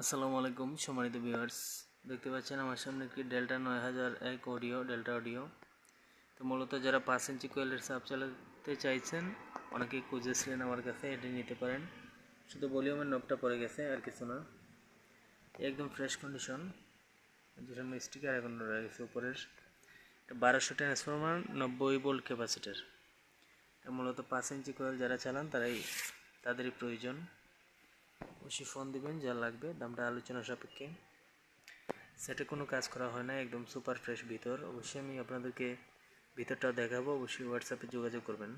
আসসালামু আলাইকুম সম্মানিত ভিউয়ার্স, দেখতে পাচ্ছেন আমার সামনে একটি ডেল্টা 9001 ডেল্টা অডিও। তো মূলত যারা 5 ইঞ্চি কোয়েলের সাব চালাতে চাইছেন, অনেকেই খুঁজেছিলেন আমার কাছে, এটি নিতে পারেন। শুধু ভলিউমের নবটা পড়ে গেছে, আর কিছু না। একদম ফ্রেশ কন্ডিশন, যেটা স্টিকার এখন রয়ে গেছে উপরের। 1200 ট্রান্সফরমার, 90 ভোল্ট ক্যাপাসিটার। মূলত 5 ইঞ্চি কোয়েল যারা চালান তাদেরই প্রয়োজন। অবশ্যই ফোন দিবেন, যা লাগবে দামটা আলোচনা সাপেক্ষে। সেটা কোনো কাজ করা হয় না, একদম সুপার ফ্রেশ ভিতর। অবশ্যই আমি আপনাদেরকে ভিতরটাও দেখাবো, অবশ্যই হোয়াটসঅ্যাপে যোগাযোগ করবেন।